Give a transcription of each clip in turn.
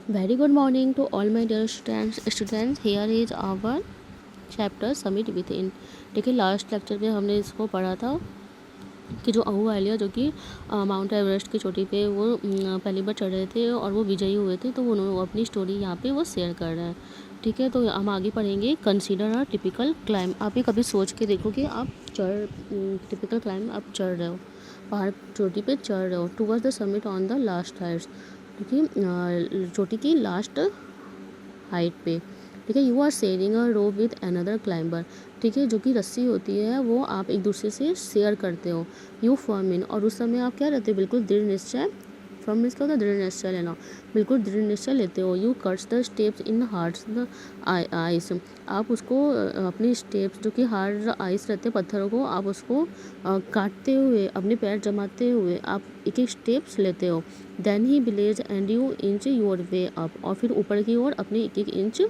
Very good morning to all my dear students. Here is our chapter Summit Within. देखिए last lecture में हमने इसको पढ़ा था कि जो अहू वालिया जो कि माउंट एवरेस्ट की चोटी पे वो पहली बार चढ़ रहे थे और वो विजयी हुए थे, तो उन्होंने अपनी स्टोरी यहाँ पे वो शेयर कर रहे हैं। ठीक है, तो हम आगे पढ़ेंगे कंसीडर अ टिपिकल क्लाइम। आप ये कभी सोच के देखो कि आप टिपिकल क्लाइम आप चढ़ रहे हो, पहाड़ चोटी पे चढ़ रहे हो, towards the summit on the last heights, क्योंकि चोटी की लास्ट हाइट पे। ठीक है, you are sharing a rope with another climber. ठीक है, जो कि रस्सी होती है वो आप एक दूसरे से शेयर करते हो। यू फॉर्म इन, और उस समय आप क्या रहते हो, बिल्कुल दृढ़ निश्चय। फॉर्म मीन्स क्या होता है, दृढ़ निश्चय लेना, बिल्कुल दृढ़ निश्चय लेते हो। You cuts the steps in hards the ice, आप उसको अपने स्टेप्स जो कि हार्ड आइस रहते हैं, पत्थरों को आप उसको काटते हुए, अपने पैर जमाते हुए आप एक एक स्टेप्स लेते हो। देन ही village and you inch your way up, और फिर ऊपर की ओर अपने एक एक इंच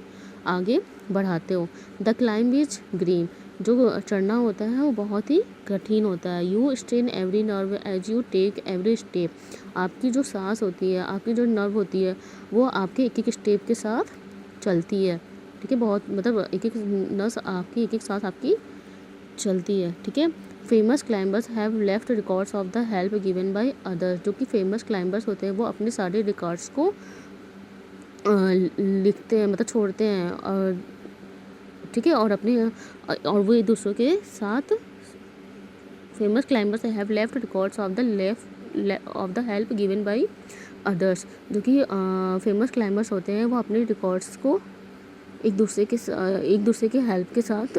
आगे बढ़ाते हो। द क्लाइंब इज ग्रीन, जो चढ़ना होता है वो बहुत ही कठिन होता है। You strain every nerve as you take every step, आपकी जो सांस होती है, आपकी जो नर्व होती है वो आपके एक एक स्टेप के साथ चलती है। ठीक है, बहुत मतलब एक एक नस आपकी, एक एक सांस आपकी चलती है। ठीक है, famous climbers have left records of the help given by others, जो कि फेमस क्लाइंबर्स होते हैं वो अपने सारे रिकॉर्ड्स को लिखते हैं, मतलब छोड़ते हैं। और ठीक है, और अपने और वो एक दूसरों के साथ, famous climbers have left records of the help given by others, जो कि फेमस क्लाइंबर्स होते हैं वो अपने रिकॉर्ड्स को एक दूसरे के हेल्प के साथ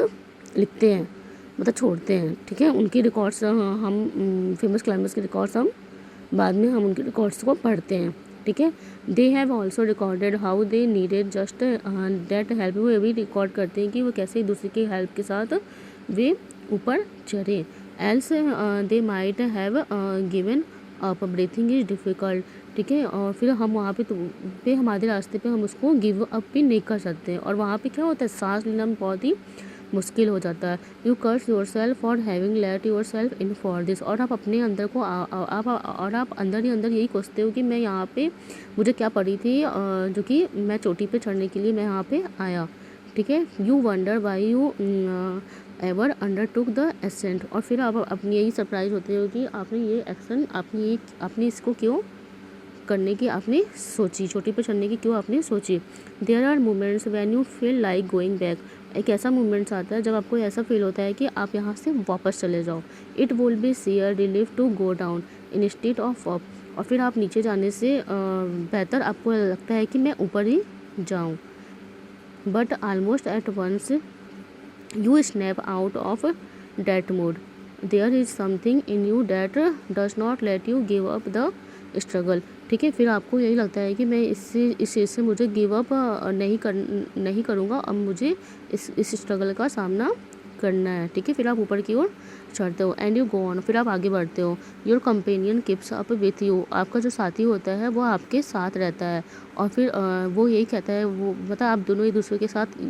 लिखते हैं, मतलब छोड़ते हैं। ठीक है, उनकी रिकॉर्ड्स हम फेमस क्लाइंबर्स के रिकॉर्ड्स हम बाद में हम उनके रिकॉर्ड्स को पढ़ते हैं। ठीक है, they have also recorded how they needed just that help, वो ये भी रिकॉर्ड करते हैं कि वो कैसे एक दूसरे की हेल्प के साथ वे ऊपर चढ़े। Else they might have given up, breathing is difficult. ठीक है, और फिर हम वहाँ पे हमारे रास्ते पे हम उसको गिव अप भी नहीं कर सकते, और वहाँ पे क्या होता है, सांस लेना बहुत ही मुश्किल हो जाता है। You curse your self for having let your self in for this, और आप अपने अंदर को आप अंदर ही अंदर यही कोसते हो कि मैं यहाँ पे, मुझे क्या पड़ी थी जो कि मैं चोटी पे चढ़ने के लिए मैं यहाँ पे आया। ठीक है, you wonder why you ever undertook the ascent, और फिर आप अपनी यही सरप्राइज होते हो कि आपने ये एक्शन, आपने इसको क्यों करने की आपने सोची, चोटी पर चढ़ने की क्यों आपने सोची। There are moments when you feel like going back, एक ऐसा मोमेंट्स आता है जब आपको ऐसा फील होता है कि आप यहाँ से वापस चले जाओ। It will be sheer relief to go down instead of up, और फिर आप नीचे जाने से बेहतर आपको लगता है कि मैं ऊपर ही जाऊँ। But almost at once you snap out of that mood, there is something in you that does not let you give up the struggle. ठीक है, फिर आपको यही लगता है कि मैं इस चीज़ से मुझे गिव अप नहीं करूँगा, अब मुझे इस स्ट्रगल का सामना करना है। ठीक है, फिर आप ऊपर की ओर चढ़ते हो। एंड यू गो ऑन, फिर आप आगे बढ़ते हो। Your companion keeps up with you, आपका जो साथी होता है वो आपके साथ रहता है, और फिर वो यही कहता है, वो मतलब आप दोनों एक दूसरे के साथ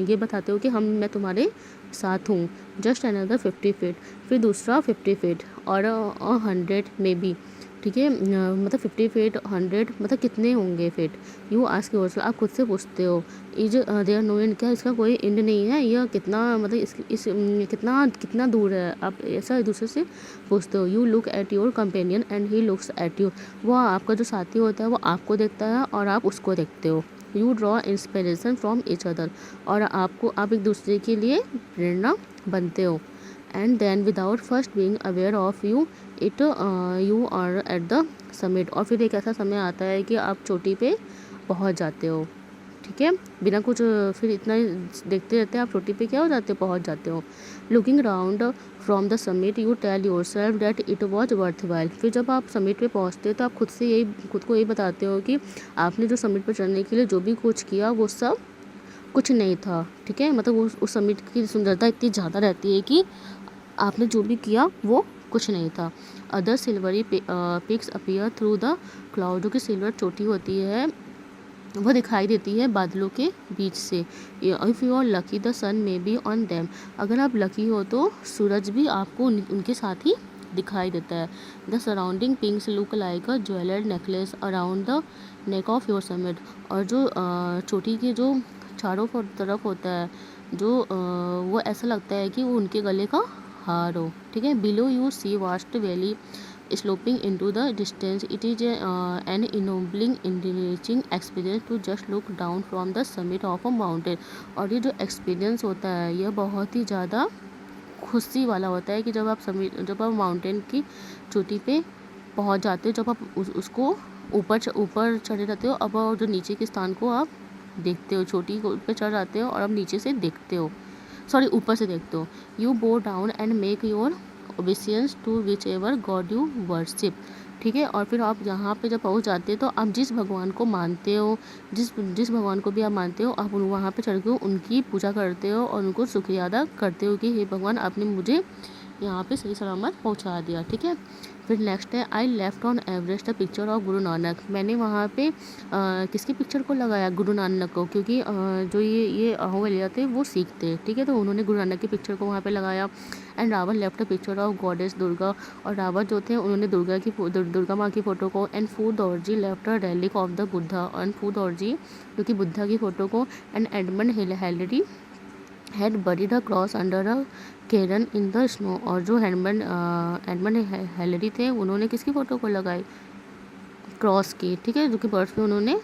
ये बताते हो कि मैं तुम्हारे साथ हूँ। जस्ट अनदर 50 फीट, फिर दूसरा 50 फीट और 100 में भी। ठीक है, मतलब 50 फीट 100 मतलब कितने होंगे फीट। यू आस्क योरसेल्फ, आप खुद से पूछते हो। इज देयर नो एंड, क्या इसका कोई एंड नहीं है, यह कितना मतलब कितना दूर है, आप ऐसा एक दूसरे से पूछते हो। You look at your companion and he looks at you, वो आपका जो साथी होता है वो आपको देखता है और आप उसको देखते हो। You draw inspiration from each other, और आप एक दूसरे के लिए प्रेरणा बनते हो। And then without first being aware of you you are at the summit, और फिर एक ऐसा समय आता है कि आप चोटी पे पहुंच जाते हो। ठीक है, बिना कुछ फिर इतना ही देखते रहते हैं, आप चोटी पे क्या हो जाते हो, पहुंच जाते हो। Looking round from the summit you tell your self that it was worth while, फिर जब आप समिट पे पहुंचते हो तो आप खुद को यही बताते हो कि आपने जो समिट पर चढ़ने के लिए जो भी कुछ किया वो सब कुछ नहीं था। ठीक है, मतलब उस समिट की सुंदरता इतनी ज़्यादा रहती है कि आपने जो भी किया वो कुछ नहीं था। Other silvery peaks appear through the cloud, जो कि सिल्वर चोटी होती है वो दिखाई देती है बादलों के बीच से। If you are lucky the sun may be on them, अगर आप लकी हो तो सूरज भी आपको उनके साथ ही दिखाई देता है। The surrounding pinks look like a jewelled necklace around the neck of your summit, और जो चोटी के जो चारों तरफ होता है जो वो ऐसा लगता है कि वो उनके गले का हार हो, ठीक है। Below you see vast valley sloping into the distance. It is an ennobling enriching experience to just look down from the summit of a mountain. और ये जो एक्सपीरियंस होता है यह बहुत ही ज़्यादा खुशी वाला होता है कि जब आप माउंटेन की चोटी पे पहुंच जाते हो, जब आप उसको ऊपर चढ़े रहते हो, अब जो नीचे के स्थान को आप देखते हो, चोटी पे चढ़ जाते हो और अब नीचे से देखते हो, सॉरी ऊपर से देखते हो। You bow down and make your obeisance to whichever god you worship, ठीक है। और फिर आप यहाँ पे जब पहुँच जाते हो तो आप जिस भगवान को मानते हो, जिस भगवान को भी आप मानते हो, आप वहाँ पे चढ़ के उनकी पूजा करते हो और उनको शुक्रिया अदा करते हो कि हे भगवान आपने मुझे यहाँ पे सही सलामत पहुँचा दिया, ठीक है। फिर नेक्स्ट है I left on Everest the picture of Guru Nanak. मैंने वहाँ पे किसकी पिक्चर को लगाया, गुरु नानक को, क्योंकि जो ये अहमदिया थे वो सिख थे, ठीक है, तो उन्होंने गुरु नानक की पिक्चर को वहाँ पे लगाया। And Ravana left the picture of goddess Durga, और रावण जो थे उन्होंने दुर्गा माँ की फ़ोटो को। And Phu Dorji left the relic of the Buddha, and Phu Dorji जो कि बुद्धा की फ़ोटो को। And Edmund Hillary had buried a cross under a cairn in the snow, और जो एडमंड हिलेरी थे उन्होंने किसकी फ़ोटो को लगाई, क्रॉस की, ठीक है, जो कि बर्ड्स पे उन्होंने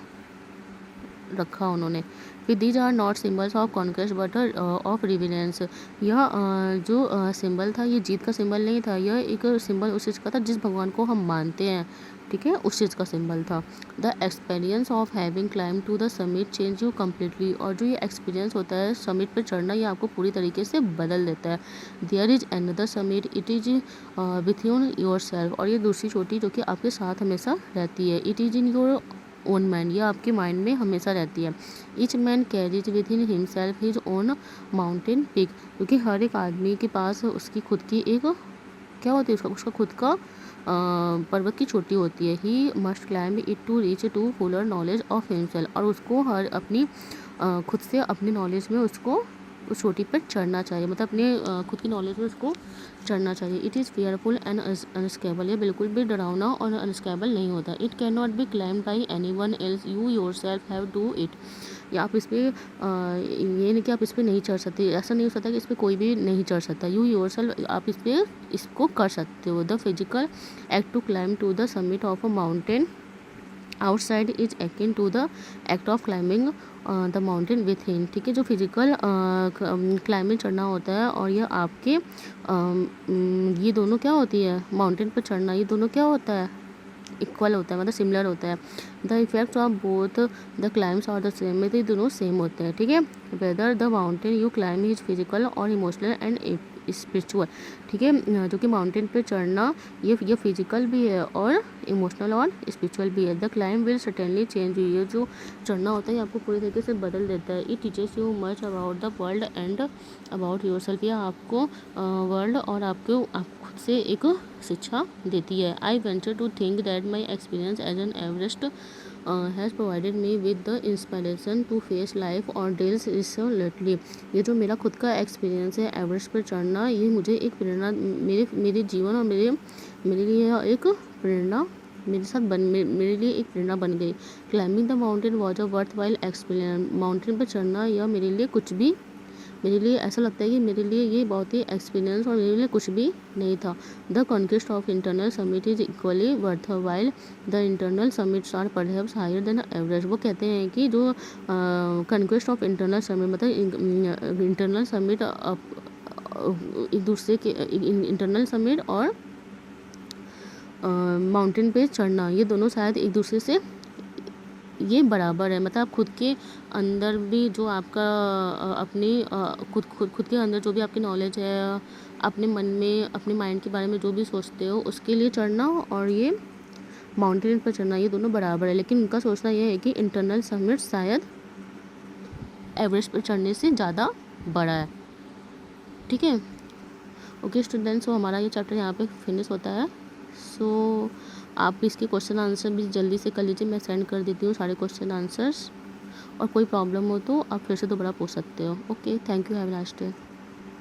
रखा उन्होंने। फिर these are not symbols of conquest but of reverence. यह जो सिंबल था ये जीत का सिंबल नहीं था, यह एक सिंबल उस चीज़ का था जिस भगवान को हम मानते हैं, ठीक है, उस चीज़ का सिंबल था। The experience of having climb to the summit change you completely, और जो ये एक्सपीरियंस होता है समिट पर चढ़ना ये आपको पूरी तरीके से बदल देता है। There is another summit it is with your self, और ये दूसरी चोटी जो कि आपके साथ हमेशा रहती है। It is in your own mind, यह आपके माइंड में हमेशा रहती है। Each man carries within himself his own mountain peak, क्योंकि हर एक आदमी के पास उसकी खुद की एक क्या होती है, उसका खुद का पर्वत की चोटी होती है। He must climb it to reach to fuller knowledge of himself, और उसको हर अपनी खुद से अपनी नॉलेज में उसको उस चोटी पर चढ़ना चाहिए, मतलब अपने खुद की नॉलेज में उसको चढ़ना चाहिए। इट इज़ फेयरफुल एंड अनस्केबल, ये बिल्कुल भी डरावना और अनस्केबल नहीं होता। It can not be climbed by any one else, you your self have do it, या आप इस पर ये नहीं कि आप इस पर नहीं चढ़ सकते, ऐसा नहीं हो सकता कि इस पर कोई भी नहीं चढ़ सकता। यू योर सेल्फ आप इस पर इसको कर सकते हो। The physical act to climb to the summit of a mountain outside is akin to the act of climbing the mountain within, ठीक है, जो फिजिकल क्लाइंबिंग चढ़ना होता है और यह आपके ये दोनों क्या होती है, माउंटेन पर चढ़ना, ये दोनों क्या होता है, इक्वल होता है, मतलब सिमिलर होता है। The effects of both the climbs और द सेम, में तो ये दोनों सेम होते हैं, ठीक है। Whether the mountain you climb is physical और इमोशनल एंड स्पिरिचुअल, ठीक है, जो कि माउंटेन पे चढ़ना ये फिजिकल भी है और इमोशनल और स्पिरिचुअल भी है। The climb will certainly change you, ये जो चढ़ना होता है ये आपको पूरी तरीके से बदल देता है। It teaches you much about the world and about your self, यह आपको वर्ल्ड और आप खुद से एक शिक्षा देती है। I venture to think that my experience as an Everest has provided me with the inspiration to face life और डील्स रिसोलेटली, ये जो मेरा खुद का एक्सपीरियंस है एवरेस्ट पर चढ़ना, ये मुझे एक प्रेरणा मेरे जीवन और मेरे लिए एक प्रेरणा मेरे लिए एक प्रेरणा बन गई। Climbing the mountain was a worth while experience, mountain पर चढ़ना यह मेरे लिए कुछ भी, मेरे लिए ऐसा लगता है कि मेरे लिए ये बहुत ही एक्सपीरियंस और मेरे लिए कुछ भी नहीं था। The conquest of internal summit is equally worth while the internal summits are perhaps higher than average, वो कहते हैं कि जो कॉन्क्वेस्ट ऑफ इंटरनल समिट मतलब इंटरनल समिट एक दूसरे के इंटरनल समिट और माउंटेन पे चढ़ना ये दोनों शायद एक दूसरे से ये बराबर है, मतलब खुद के अंदर भी जो आपका अपनी खुद के अंदर जो भी आपकी नॉलेज है, अपने मन में अपने माइंड के बारे में जो भी सोचते हो उसके लिए चढ़ना और ये माउंटेन पर चढ़ना ये दोनों बराबर है। लेकिन उनका सोचना ये है कि इंटरनल समिट शायद एवरेस्ट पर चढ़ने से ज़्यादा बड़ा है, ठीक है। ओके स्टूडेंट्स, तो हमारा ये चैप्टर यहाँ पे फिनिश होता है। सो आप इसके क्वेश्चन आंसर भी जल्दी से कर लीजिए, मैं सेंड कर देती हूँ सारे क्वेश्चन आंसर्स, और कोई प्रॉब्लम हो तो आप फिर से दोबारा पूछ सकते हो। Okay, thank you, have a nice day.